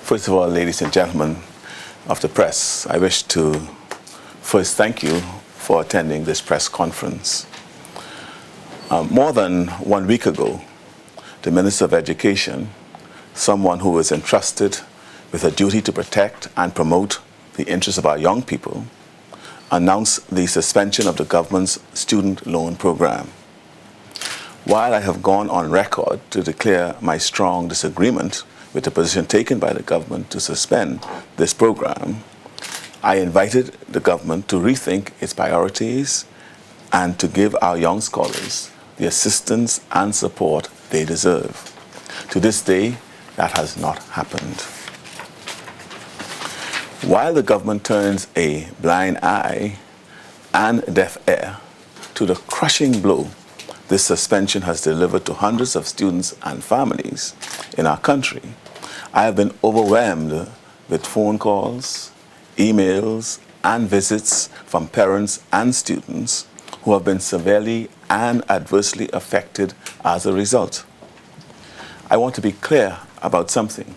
First of all, ladies and gentlemen of the press, I wish to first thank you for attending this press conference. More than 1 week ago, the Minister of Education, someone who was entrusted with a duty to protect and promote the interests of our young people, announced the suspension of the government's student loan program. While I have gone on record to declare my strong disagreement with the position taken by the government to suspend this program, I invited the government to rethink its priorities and to give our young scholars the assistance and support they deserve. To this day, that has not happened. While the government turns a blind eye and deaf ear to the crushing blow this suspension has delivered to hundreds of students and families in our country, I have been overwhelmed with phone calls, emails, and visits from parents and students who have been severely and adversely affected as a result. I want to be clear about something.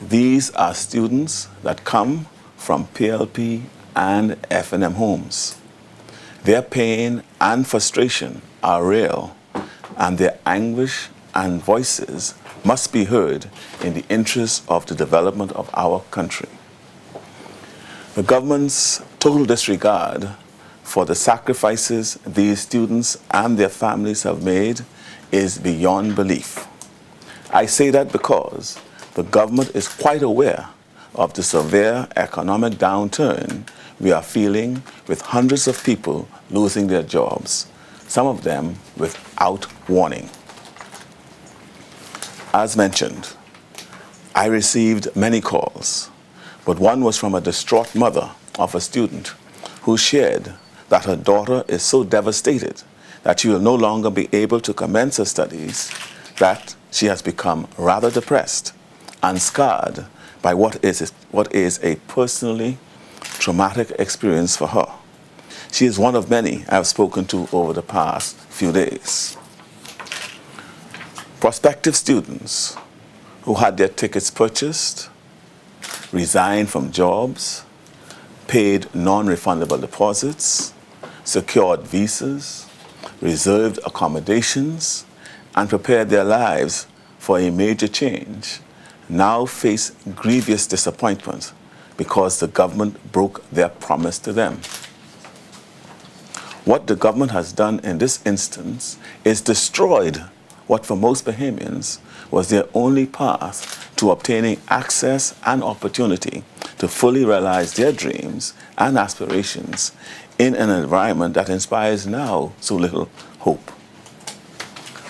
These are students that come from PLP and F&M homes. Their pain and frustration are real, and their anguish and voices must be heard in the interest of the development of our country. The government's total disregard for the sacrifices these students and their families have made is beyond belief. I say that because the government is quite aware of the severe economic downturn we are feeling, with hundreds of people losing their jobs, some of them without warning. As mentioned, I received many calls, but one was from a distraught mother of a student who shared that her daughter is so devastated that she will no longer be able to commence her studies, that she has become rather depressed and scarred by what is a personally traumatic experience for her. She is one of many I have spoken to over the past few days. Prospective students who had their tickets purchased, resigned from jobs, paid non-refundable deposits, secured visas, reserved accommodations, and prepared their lives for a major change, now face grievous disappointment because the government broke their promise to them. What the government has done in this instance is destroyed what for most Bahamians was their only path to obtaining access and opportunity to fully realize their dreams and aspirations in an environment that inspires now so little hope.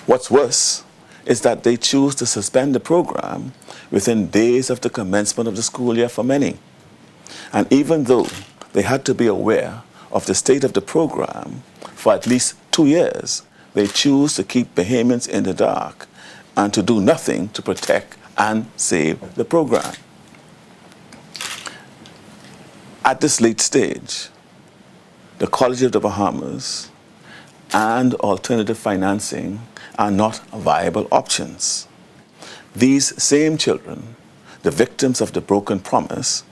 What's worse is that they choose to suspend the program within days of the commencement of the school year for many. And even though they had to be aware of the state of the program for at least 2 years, they choose to keep Bahamians in the dark and to do nothing to protect and save the program. At this late stage, the College of the Bahamas and alternative financing are not viable options. These same children, the victims of the broken promise,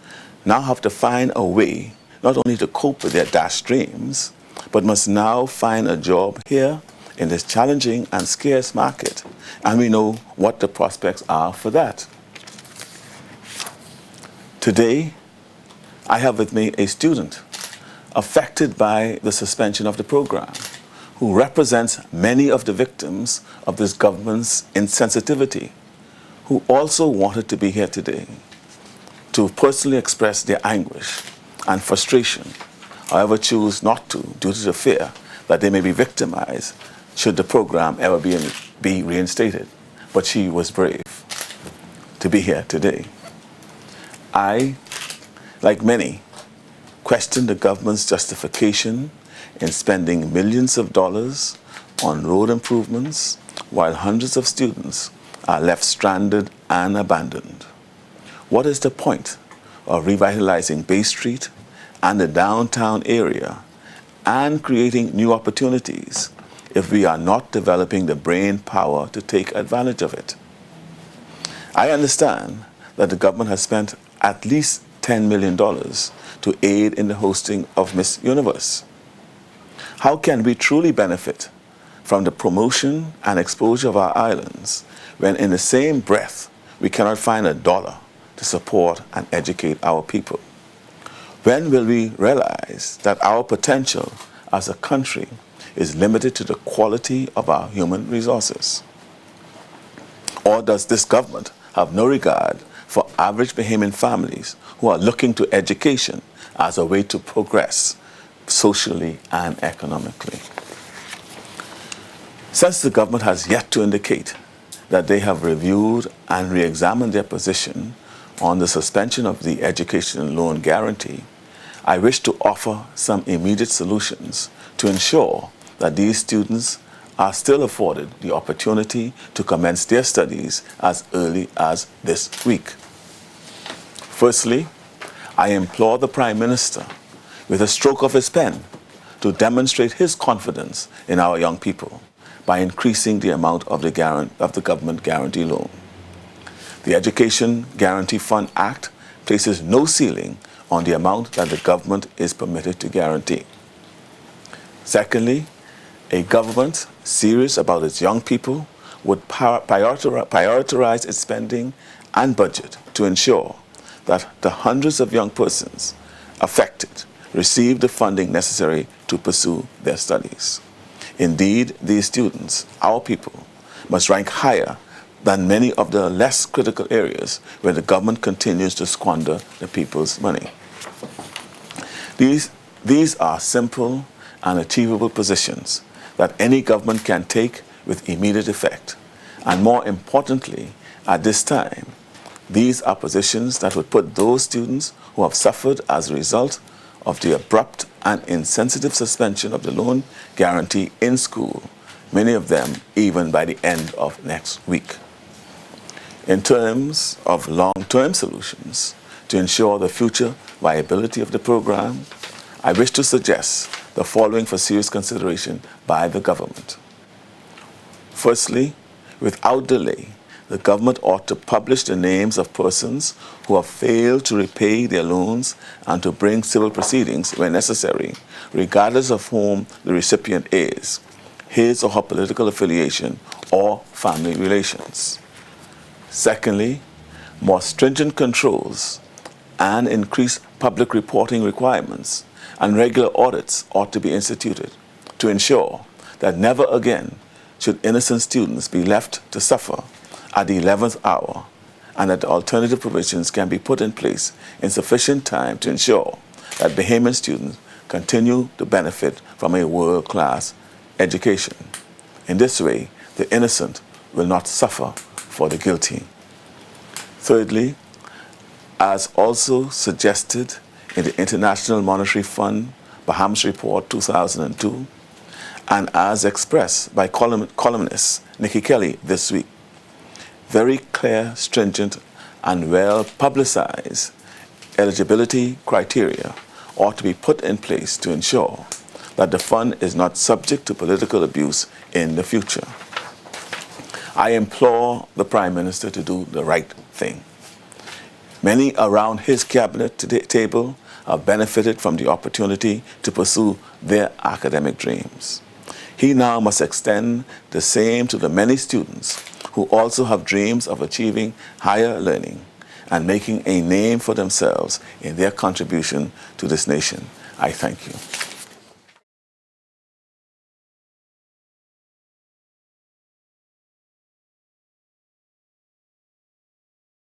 now have to find a way not only to cope with their dashed dreams, but must now find a job here in this challenging and scarce market, and we know what the prospects are for that. Today, I have with me a student affected by the suspension of the program, who represents many of the victims of this government's insensitivity, who also wanted to be here today to personally express their anguish and frustration, however choose not to due to the fear that they may be victimized should the program ever be reinstated. But she was brave to be here today. I, like many, question the government's justification in spending millions of dollars on road improvements while hundreds of students are left stranded and abandoned. What is the point of revitalizing Bay Street and the downtown area and creating new opportunities if we are not developing the brain power to take advantage of it? I understand that the government has spent at least $10 million to aid in the hosting of Miss Universe. How can we truly benefit from the promotion and exposure of our islands when in the same breath we cannot find a dollar to support and educate our people? When will we realize that our potential as a country is limited to the quality of our human resources? Or does this government have no regard for average Bahamian families who are looking to education as a way to progress socially and economically? Since the government has yet to indicate that they have reviewed and re-examined their position on the suspension of the education loan guarantee, I wish to offer some immediate solutions to ensure that these students are still afforded the opportunity to commence their studies as early as this week. Firstly, I implore the Prime Minister, with a stroke of his pen, to demonstrate his confidence in our young people by increasing the amount of the government guarantee loan. The Education Guarantee Fund Act places no ceiling on the amount that the government is permitted to guarantee. Secondly, a government serious about its young people would prioritize its spending and budget to ensure that the hundreds of young persons affected receive the funding necessary to pursue their studies. Indeed, these students, our people, must rank higher than many of the less critical areas where the government continues to squander the people's money. These are simple and achievable positions that any government can take with immediate effect. And more importantly, at this time, these are positions that would put those students who have suffered as a result of the abrupt and insensitive suspension of the loan guarantee in school, many of them even by the end of next week. In terms of long-term solutions to ensure the future viability of the program, I wish to suggest the following for serious consideration by the government. Firstly, without delay, the government ought to publish the names of persons who have failed to repay their loans and to bring civil proceedings where necessary, regardless of whom the recipient is, his or her political affiliation or family relations. Secondly, more stringent controls and increased public reporting requirements and regular audits ought to be instituted to ensure that never again should innocent students be left to suffer at the 11th hour, and that alternative provisions can be put in place in sufficient time to ensure that Bahamian students continue to benefit from a world-class education. In this way, the innocent will not suffer for the guilty. Thirdly, as also suggested in the International Monetary Fund Bahamas Report 2002, and as expressed by columnist Nikki Kelly this week, very clear, stringent, and well-publicized eligibility criteria ought to be put in place to ensure that the fund is not subject to political abuse in the future. I implore the Prime Minister to do the right thing. Many around his cabinet table have benefited from the opportunity to pursue their academic dreams. He now must extend the same to the many students who also have dreams of achieving higher learning and making a name for themselves in their contribution to this nation. I thank you.